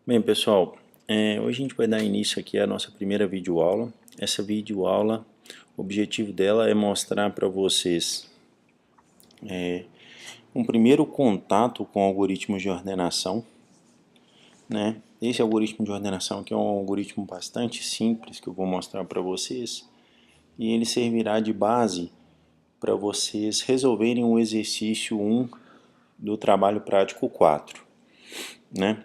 Bem, pessoal, hoje a gente vai dar início aqui à nossa primeira videoaula. Essa videoaula, o objetivo dela é mostrar para vocês um primeiro contato com algoritmos de ordenação, né? Esse algoritmo de ordenação aqui é um algoritmo bastante simples que eu vou mostrar para vocês e ele servirá de base para vocês resolverem o exercício 1 do trabalho prático 4, né?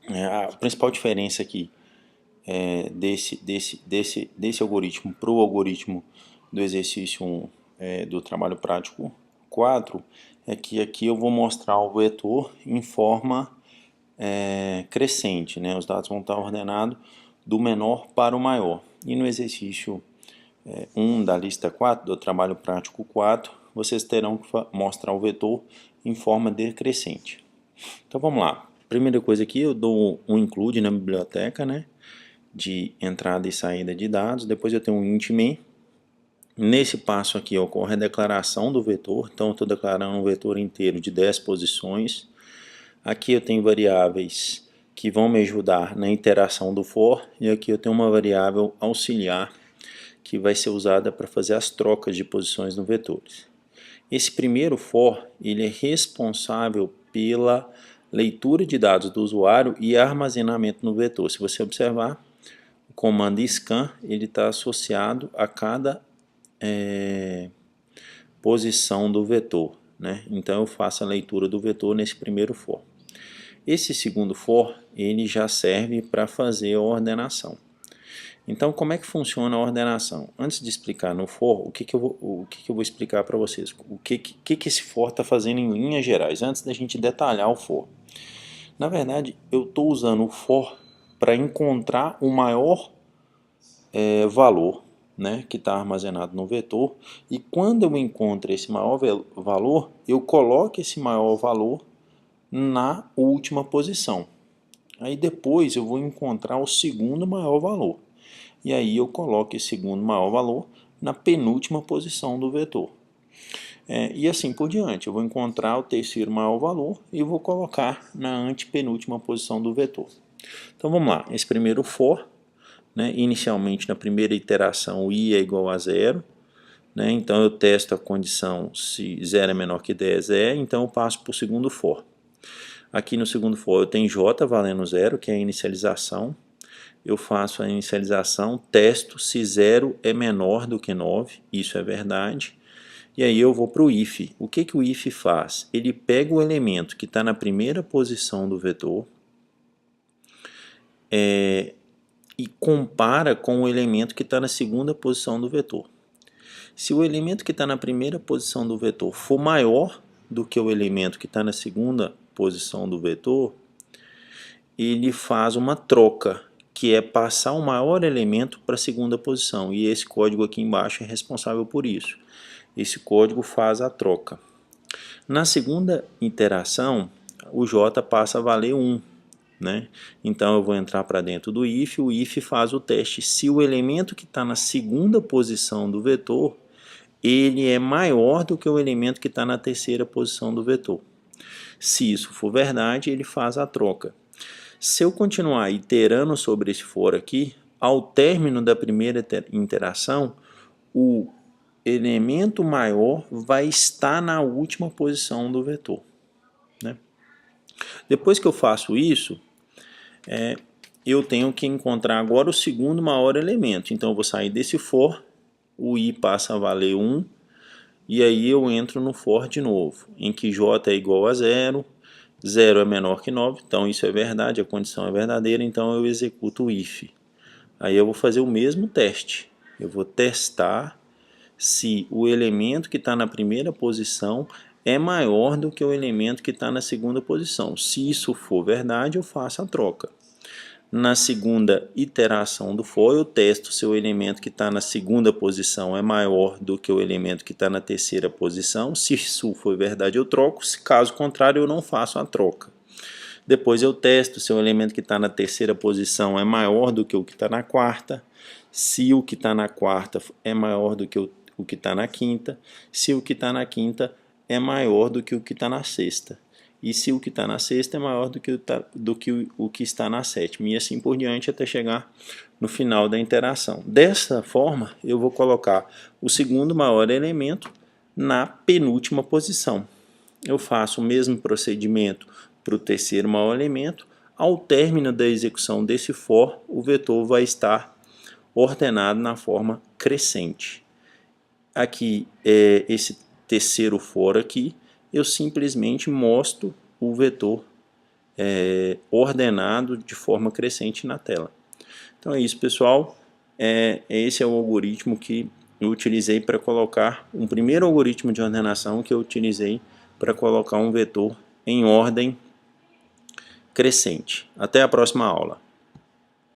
A principal diferença aqui desse algoritmo para o algoritmo do exercício 1 do trabalho prático 4 é que aqui eu vou mostrar o vetor em forma crescente, né? Os dados vão estar ordenados do menor para o maior. E no exercício 1 da lista 4, do trabalho prático 4, vocês terão que mostrar o vetor em forma decrescente. Então vamos lá. Primeira coisa aqui, eu dou um include na biblioteca, né, de entrada e saída de dados. Depois eu tenho um int main. Nesse passo aqui ocorre a declaração do vetor. Então eu estou declarando um vetor inteiro de 10 posições. Aqui eu tenho variáveis que vão me ajudar na interação do for. E aqui eu tenho uma variável auxiliar que vai ser usada para fazer as trocas de posições no vetores. Esse primeiro for, ele é responsável pela leitura de dados do usuário e armazenamento no vetor. Se você observar, o comando scan ele está associado a cada posição do vetor, né? Então eu faço a leitura do vetor nesse primeiro for. Esse segundo for ele já serve para fazer a ordenação. Então, como é que funciona a ordenação? Antes de explicar no for, o que eu vou explicar para vocês? O que esse for está fazendo em linhas gerais, antes da gente detalhar o for. Na verdade, eu estou usando o for para encontrar o maior valor, né, que está armazenado no vetor, e quando eu encontro esse maior valor, eu coloco esse maior valor na última posição. Aí depois eu vou encontrar o segundo maior valor. E aí eu coloco esse segundo maior valor na penúltima posição do vetor. E assim por diante, eu vou encontrar o terceiro maior valor e vou colocar na antepenúltima posição do vetor. Então vamos lá, esse primeiro for, né, inicialmente na primeira iteração o i é igual a 0, né, então eu testo a condição se 0 é menor que 10 então eu passo para o segundo for. Aqui no segundo for eu tenho j valendo 0, que é a inicialização. Eu faço a inicialização, testo se 0 é menor do que 9, isso é verdade. E aí eu vou para o if. O que o if faz? Ele pega o elemento que está na primeira posição do vetor e compara com o elemento que está na segunda posição do vetor. Se o elemento que está na primeira posição do vetor for maior do que o elemento que está na segunda posição do vetor, ele faz uma troca, que é passar o maior elemento para a segunda posição, e esse código aqui embaixo é responsável por isso. Esse código faz a troca. Na segunda iteração, o j passa a valer 1, né? Então eu vou entrar para dentro do if, o if faz o teste se o elemento que está na segunda posição do vetor, ele é maior do que o elemento que está na terceira posição do vetor. Se isso for verdade, ele faz a troca. Se eu continuar iterando sobre esse for aqui, ao término da primeira interação, o elemento maior vai estar na última posição do vetor, né? Depois que eu faço isso, eu tenho que encontrar agora o segundo maior elemento. Então eu vou sair desse for, o i passa a valer 1, e aí eu entro no for de novo, em que j é igual a 0, 0 é menor que 9, então isso é verdade, a condição é verdadeira, então eu executo o if. Aí eu vou fazer o mesmo teste, eu vou testar se o elemento que está na primeira posição é maior do que o elemento que está na segunda posição. Se isso for verdade, eu faço a troca. Na segunda iteração do for, eu testo se o elemento que está na segunda posição é maior do que o elemento que está na terceira posição. Se isso for verdade, eu troco. Se caso contrário, eu não faço a troca. Depois eu testo se o elemento que está na terceira posição é maior do que o que está na quarta. Se o que está na quarta é maior do que o que está na quinta. Se o que está na quinta é maior do que o que está na sexta. e se o que está na sexta é maior do que o que está na sétima, e assim por diante até chegar no final da interação. Dessa forma, eu vou colocar o segundo maior elemento na penúltima posição. Eu faço o mesmo procedimento para o terceiro maior elemento. Ao término da execução desse for, o vetor vai estar ordenado na forma crescente. Aqui, esse terceiro for aqui, eu simplesmente mostro o vetor ordenado de forma crescente na tela. Então é isso, pessoal. Esse é o algoritmo que eu utilizei para colocar, um primeiro algoritmo de ordenação que eu utilizei para colocar um vetor em ordem crescente. Até a próxima aula.